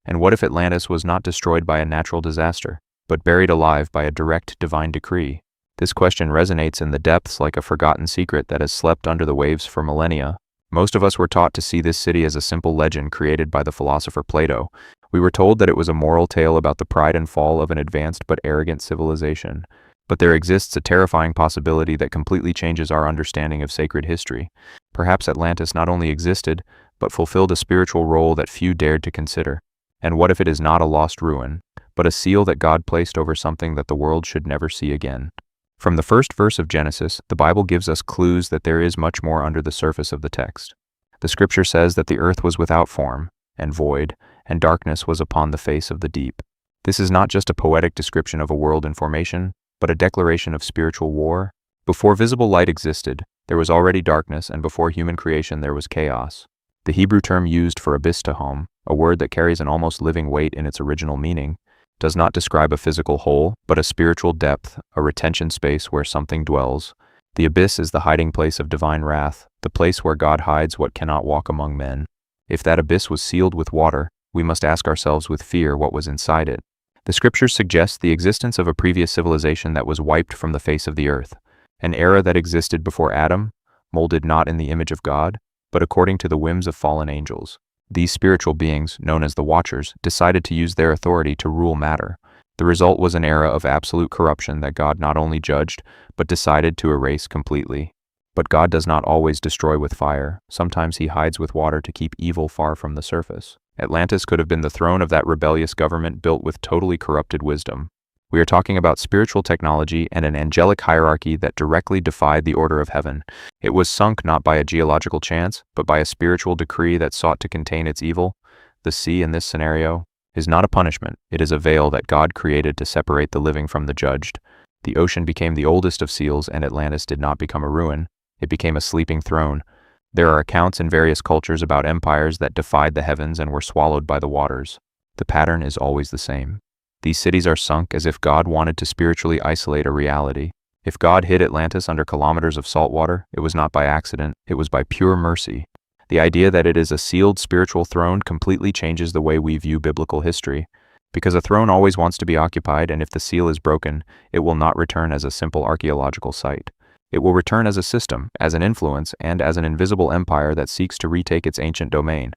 And what if Atlantis was not destroyed by a natural disaster, but buried alive by a direct divine decree? This question resonates in the depths like a forgotten secret that has slept under the waves for millennia. Most of us were taught to see this city as a simple legend created by the philosopher Plato. We were told that it was a moral tale about the pride and fall of an advanced but arrogant civilization. But there exists a terrifying possibility that completely changes our understanding of sacred history. Perhaps Atlantis not only existed, but fulfilled a spiritual role that few dared to consider. And what if it is not a lost ruin, but a seal that God placed over something that the world should never see again? From the first verse of Genesis, the Bible gives us clues that there is much more under the surface of the text. The scripture says that the earth was without form and void, and darkness was upon the face of the deep. This is not just a poetic description of a world in formation, but a declaration of spiritual war. Before visible light existed, there was already darkness, and before human creation there was chaos. The Hebrew term used for abyss tahom, a word that carries an almost living weight in its original meaning, does not describe a physical hole, but a spiritual depth, a retention space where something dwells. The abyss is the hiding place of divine wrath, the place where God hides what cannot walk among men. If that abyss was sealed with water, we must ask ourselves with fear what was inside it. The scriptures suggest the existence of a previous civilization that was wiped from the face of the earth, an era that existed before Adam, molded not in the image of God, but according to the whims of fallen angels. These spiritual beings, known as the Watchers, decided to use their authority to rule matter. The result was an era of absolute corruption that God not only judged, but decided to erase completely. But God does not always destroy with fire. Sometimes he hides with water to keep evil far from the surface. Atlantis could have been the throne of that rebellious government built with totally corrupted wisdom. We are talking about spiritual technology and an angelic hierarchy that directly defied the order of heaven. It was sunk not by a geological chance, but by a spiritual decree that sought to contain its evil. The sea in this scenario is not a punishment. It is a veil that God created to separate the living from the judged. The ocean became the oldest of seals, and Atlantis did not become a ruin. It became a sleeping throne. There are accounts in various cultures about empires that defied the heavens and were swallowed by the waters. The pattern is always the same. These cities are sunk as if God wanted to spiritually isolate a reality. If God hid Atlantis under kilometers of salt water, it was not by accident, it was by pure mercy. The idea that it is a sealed spiritual throne completely changes the way we view biblical history. Because a throne always wants to be occupied, and if the seal is broken, it will not return as a simple archaeological site. It will return as a system, as an influence, and as an invisible empire that seeks to retake its ancient domain.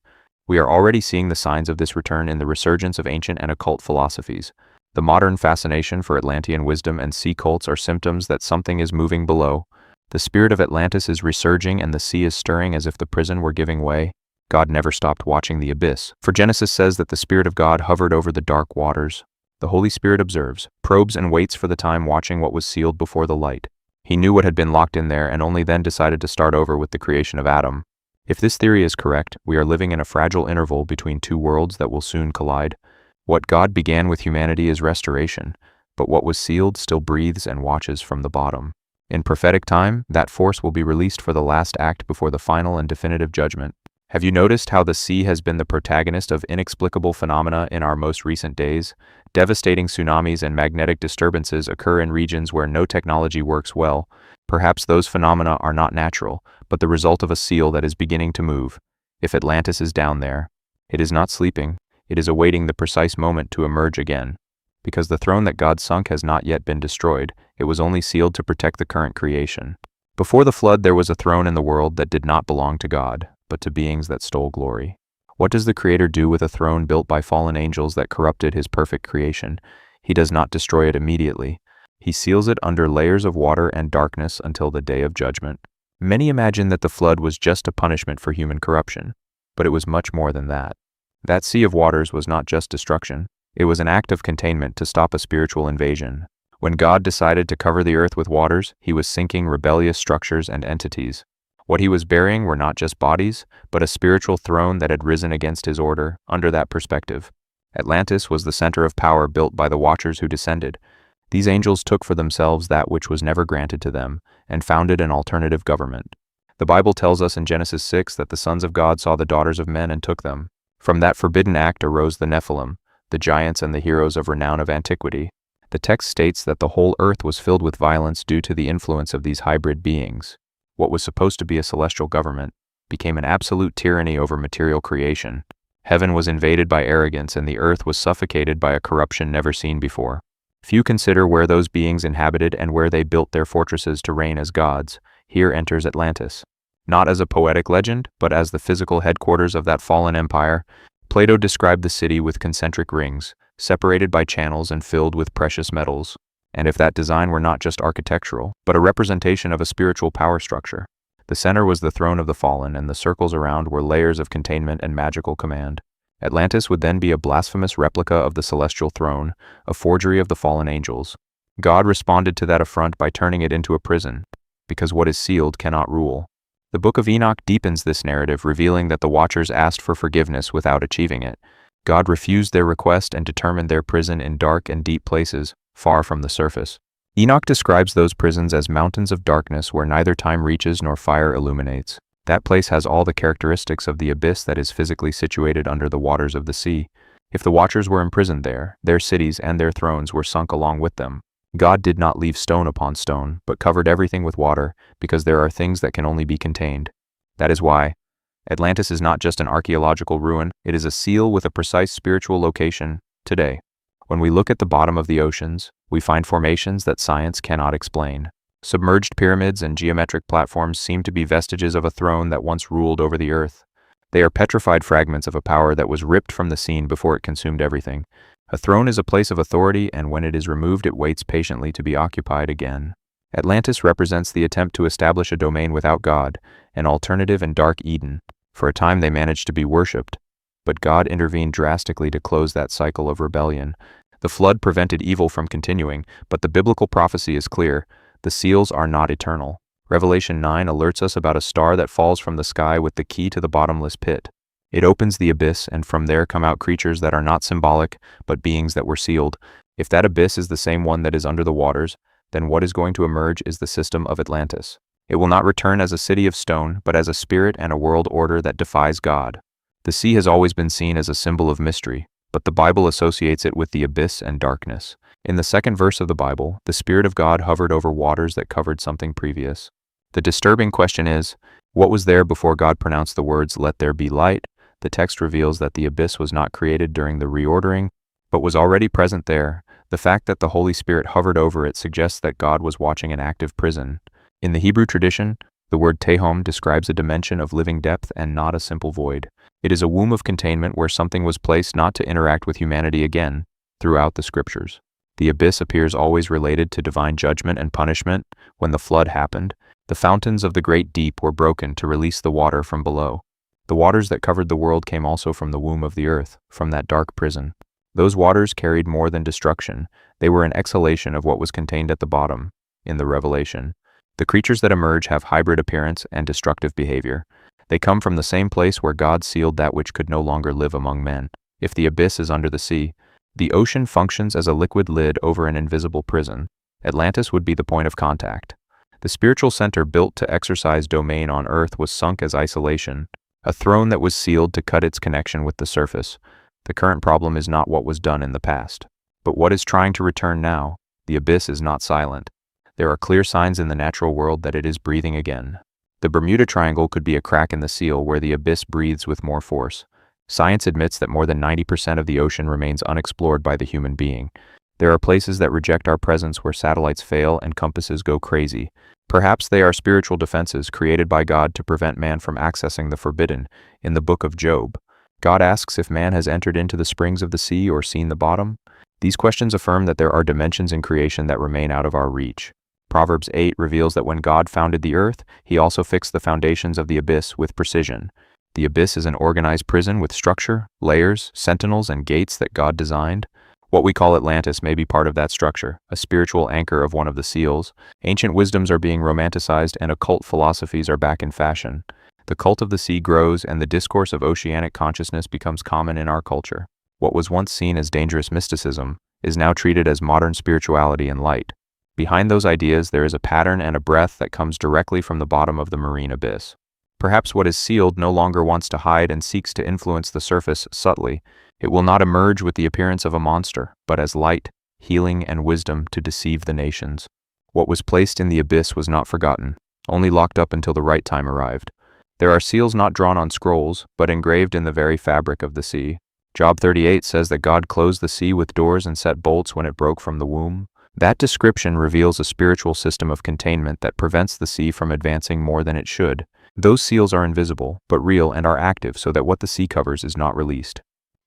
We are already seeing the signs of this return in the resurgence of ancient and occult philosophies. The modern fascination for Atlantean wisdom and sea cults are symptoms that something is moving below. The spirit of Atlantis is resurging and the sea is stirring as if the prison were giving way. God never stopped watching the abyss. For Genesis says that the Spirit of God hovered over the dark waters. The Holy Spirit observes, probes, and waits for the time, watching what was sealed before the light. He knew what had been locked in there and only then decided to start over with the creation of Adam. If this theory is correct, we are living in a fragile interval between two worlds that will soon collide. What God began with humanity is restoration, but what was sealed still breathes and watches from the bottom. In prophetic time, that force will be released for the last act before the final and definitive judgment. Have you noticed how the sea has been the protagonist of inexplicable phenomena in our most recent days? Devastating tsunamis and magnetic disturbances occur in regions where no technology works well. Perhaps those phenomena are not natural, but the result of a seal that is beginning to move. If Atlantis is down there, it is not sleeping, it is awaiting the precise moment to emerge again. Because the throne that God sunk has not yet been destroyed, it was only sealed to protect the current creation. Before the flood, there was a throne in the world that did not belong to God, but to beings that stole glory. What does the Creator do with a throne built by fallen angels that corrupted his perfect creation? He does not destroy it immediately. He seals it under layers of water and darkness until the day of judgment. Many imagine that the flood was just a punishment for human corruption, but it was much more than that. That sea of waters was not just destruction. It was an act of containment to stop a spiritual invasion. When God decided to cover the earth with waters, he was sinking rebellious structures and entities. What he was burying were not just bodies, but a spiritual throne that had risen against his order. Under that perspective, Atlantis was the center of power built by the Watchers who descended. These angels took for themselves that which was never granted to them, and founded an alternative government. The Bible tells us in Genesis 6 that the sons of God saw the daughters of men and took them. From that forbidden act arose the Nephilim, the giants and the heroes of renown of antiquity. The text states that the whole earth was filled with violence due to the influence of these hybrid beings. What was supposed to be a celestial government became an absolute tyranny over material creation. Heaven was invaded by arrogance and the earth was suffocated by a corruption never seen before. Few consider where those beings inhabited and where they built their fortresses to reign as gods. Here enters Atlantis. Not as a poetic legend, but as the physical headquarters of that fallen empire. Plato described the city with concentric rings, separated by channels and filled with precious metals. And if that design were not just architectural, but a representation of a spiritual power structure. The center was the throne of the fallen, and the circles around were layers of containment and magical command. Atlantis would then be a blasphemous replica of the celestial throne, a forgery of the fallen angels. God responded to that affront by turning it into a prison, because what is sealed cannot rule. The Book of Enoch deepens this narrative, revealing that the Watchers asked for forgiveness without achieving it. God refused their request and determined their prison in dark and deep places, far from the surface. Enoch describes those prisons as mountains of darkness where neither time reaches nor fire illuminates. That place has all the characteristics of the abyss that is physically situated under the waters of the sea. If the Watchers were imprisoned there, their cities and their thrones were sunk along with them. God did not leave stone upon stone, but covered everything with water, because there are things that can only be contained. That is why Atlantis is not just an archaeological ruin, it is a seal with a precise spiritual location today. When we look at the bottom of the oceans, we find formations that science cannot explain. Submerged pyramids and geometric platforms seem to be vestiges of a throne that once ruled over the earth. They are petrified fragments of a power that was ripped from the scene before it consumed everything. A throne is a place of authority, and when it is removed it waits patiently to be occupied again. Atlantis represents the attempt to establish a domain without God, an alternative and dark Eden. For a time they managed to be worshipped, but God intervened drastically to close that cycle of rebellion. The flood prevented evil from continuing, but the biblical prophecy is clear. The seals are not eternal. Revelation 9 alerts us about a star that falls from the sky with the key to the bottomless pit. It opens the abyss, and from there come out creatures that are not symbolic, but beings that were sealed. If that abyss is the same one that is under the waters, then what is going to emerge is the system of Atlantis. It will not return as a city of stone, but as a spirit and a world order that defies God. The sea has always been seen as a symbol of mystery, but the Bible associates it with the abyss and darkness. In the second verse of the Bible, the Spirit of God hovered over waters that covered something previous. The disturbing question is, what was there before God pronounced the words, "Let there be light"? The text reveals that the abyss was not created during the reordering, but was already present there. The fact that the Holy Spirit hovered over it suggests that God was watching an active prison. In the Hebrew tradition, the word tehom describes a dimension of living depth and not a simple void. It is a womb of containment where something was placed not to interact with humanity again. Throughout the scriptures, the abyss appears always related to divine judgment and punishment. When the flood happened, the fountains of the great deep were broken to release the water from below. The waters that covered the world came also from the womb of the earth, from that dark prison. Those waters carried more than destruction. They were an exhalation of what was contained at the bottom. In the Revelation, the creatures that emerge have hybrid appearance and destructive behavior. They come from the same place where God sealed that which could no longer live among men. If the abyss is under the sea, the ocean functions as a liquid lid over an invisible prison. Atlantis would be the point of contact. The spiritual center built to exercise domain on earth was sunk as isolation, a throne that was sealed to cut its connection with the surface. The current problem is not what was done in the past, but what is trying to return now. The abyss is not silent. There are clear signs in the natural world that it is breathing again. The Bermuda Triangle could be a crack in the seal where the abyss breathes with more force. Science admits that more than 90% of the ocean remains unexplored by the human being. There are places that reject our presence where satellites fail and compasses go crazy. Perhaps they are spiritual defenses created by God to prevent man from accessing the forbidden. In the book of Job, God asks if man has entered into the springs of the sea or seen the bottom. These questions affirm that there are dimensions in creation that remain out of our reach. Proverbs 8 reveals that when God founded the earth, he also fixed the foundations of the abyss with precision. The abyss is an organized prison with structure, layers, sentinels, and gates that God designed. What we call Atlantis may be part of that structure, a spiritual anchor of one of the seals. Ancient wisdoms are being romanticized and occult philosophies are back in fashion. The cult of the sea grows and the discourse of oceanic consciousness becomes common in our culture. What was once seen as dangerous mysticism is now treated as modern spirituality and light. Behind those ideas there is a pattern and a breath that comes directly from the bottom of the marine abyss. Perhaps what is sealed no longer wants to hide and seeks to influence the surface subtly. It will not emerge with the appearance of a monster, but as light, healing, and wisdom to deceive the nations. What was placed in the abyss was not forgotten, only locked up until the right time arrived. There are seals not drawn on scrolls, but engraved in the very fabric of the sea. Job 38 says that God closed the sea with doors and set bolts when it broke from the womb. That description reveals a spiritual system of containment that prevents the sea from advancing more than it should. Those seals are invisible, but real and are active so that what the sea covers is not released.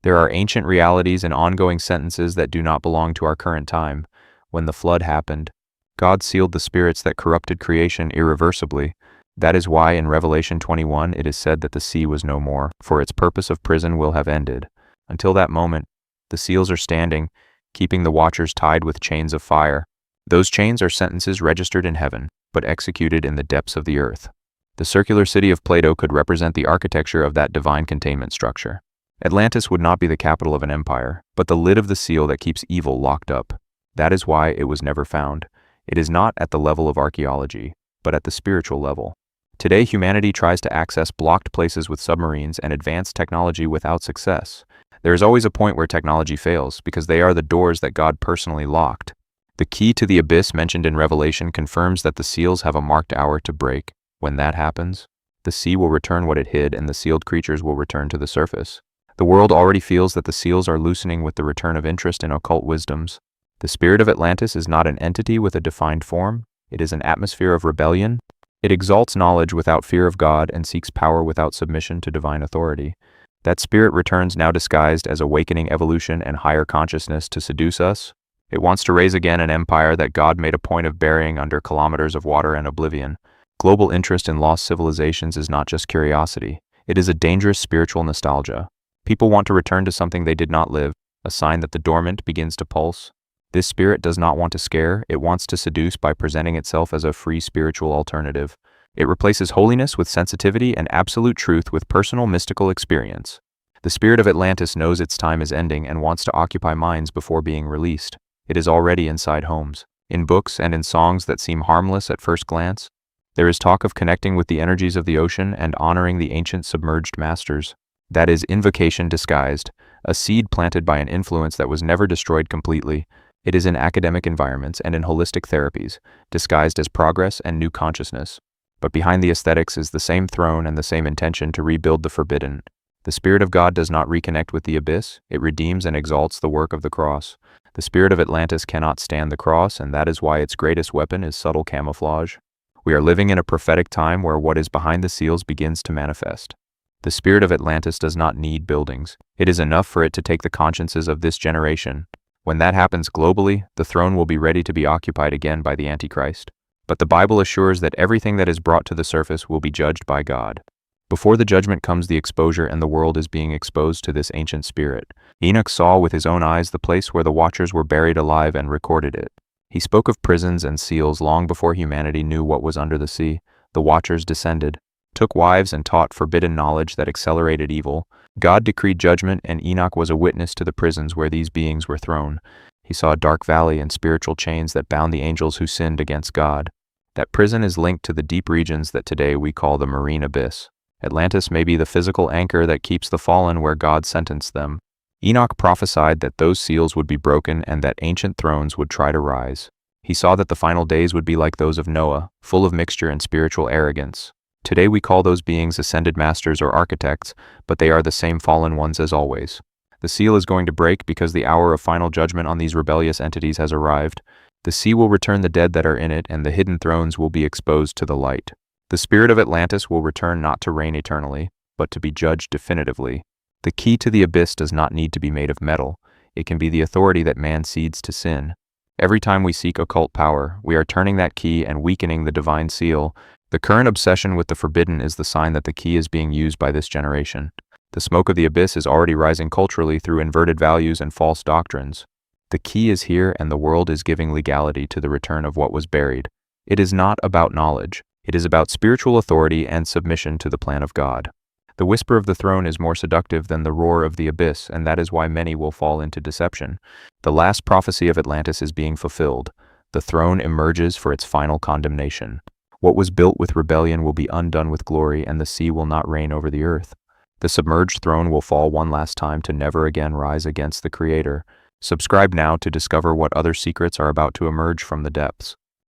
There are ancient realities and ongoing sentences that do not belong to our current time. When the flood happened, God sealed the spirits that corrupted creation irreversibly. That is why in Revelation 21 it is said that the sea was no more, for its purpose of prison will have ended. Until that moment, the seals are standing, keeping the watchers tied with chains of fire. Those chains are sentences registered in heaven, but executed in the depths of the earth. The circular city of Plato could represent the architecture of that divine containment structure. Atlantis would not be the capital of an empire, but the lid of the seal that keeps evil locked up. That is why it was never found. It is not at the level of archaeology, but at the spiritual level. Today, humanity tries to access blocked places with submarines and advanced technology without success. There is always a point where technology fails, because they are the doors that God personally locked. The key to the abyss mentioned in Revelation confirms that the seals have a marked hour to break. When that happens, the sea will return what it hid and the sealed creatures will return to the surface. The world already feels that the seals are loosening with the return of interest in occult wisdoms. The spirit of Atlantis is not an entity with a defined form. It is an atmosphere of rebellion. It exalts knowledge without fear of God and seeks power without submission to divine authority. That spirit returns now disguised as awakening evolution and higher consciousness to seduce us. It wants to raise again an empire that God made a point of burying under kilometers of water and oblivion. Global interest in lost civilizations is not just curiosity. It is a dangerous spiritual nostalgia. People want to return to something they did not live, a sign that the dormant begins to pulse. This spirit does not want to scare, it wants to seduce by presenting itself as a free spiritual alternative. It replaces holiness with sensitivity and absolute truth with personal mystical experience. The spirit of Atlantis knows its time is ending and wants to occupy minds before being released. It is already inside homes, in books and in songs that seem harmless at first glance. There is talk of connecting with the energies of the ocean and honoring the ancient submerged masters. That is invocation disguised, a seed planted by an influence that was never destroyed completely. It is in academic environments and in holistic therapies, disguised as progress and new consciousness. But behind the aesthetics is the same throne and the same intention to rebuild the forbidden. The Spirit of God does not reconnect with the abyss, it redeems and exalts the work of the cross. The spirit of Atlantis cannot stand the cross, and that is why its greatest weapon is subtle camouflage. We are living in a prophetic time where what is behind the seals begins to manifest. The spirit of Atlantis does not need buildings. It is enough for it to take the consciences of this generation. When that happens globally, the throne will be ready to be occupied again by the Antichrist. But the Bible assures that everything that is brought to the surface will be judged by God. Before the judgment comes the exposure, and the world is being exposed to this ancient spirit. Enoch saw with his own eyes the place where the watchers were buried alive and recorded it. He spoke of prisons and seals long before humanity knew what was under the sea. The watchers descended, took wives and taught forbidden knowledge that accelerated evil. God decreed judgment, and Enoch was a witness to the prisons where these beings were thrown. He saw a dark valley and spiritual chains that bound the angels who sinned against God. That prison is linked to the deep regions that today we call the marine abyss. Atlantis may be the physical anchor that keeps the fallen where God sentenced them. Enoch prophesied that those seals would be broken and that ancient thrones would try to rise. He saw that the final days would be like those of Noah, full of mixture and spiritual arrogance. Today we call those beings ascended masters or architects, but they are the same fallen ones as always. The seal is going to break because the hour of final judgment on these rebellious entities has arrived. The sea will return the dead that are in it, and the hidden thrones will be exposed to the light. The spirit of Atlantis will return not to reign eternally, but to be judged definitively. The key to the abyss does not need to be made of metal. It can be the authority that man cedes to sin. Every time we seek occult power, we are turning that key and weakening the divine seal. The current obsession with the forbidden is the sign that the key is being used by this generation. The smoke of the abyss is already rising culturally through inverted values and false doctrines. The key is here, and the world is giving legality to the return of what was buried. It is not about knowledge. It is about spiritual authority and submission to the plan of God. The whisper of the throne is more seductive than the roar of the abyss, and that is why many will fall into deception. The last prophecy of Atlantis is being fulfilled. The throne emerges for its final condemnation. What was built with rebellion will be undone with glory, and the sea will not reign over the earth. The submerged throne will fall one last time to never again rise against the Creator. Subscribe now to discover what other secrets are about to emerge from the depths.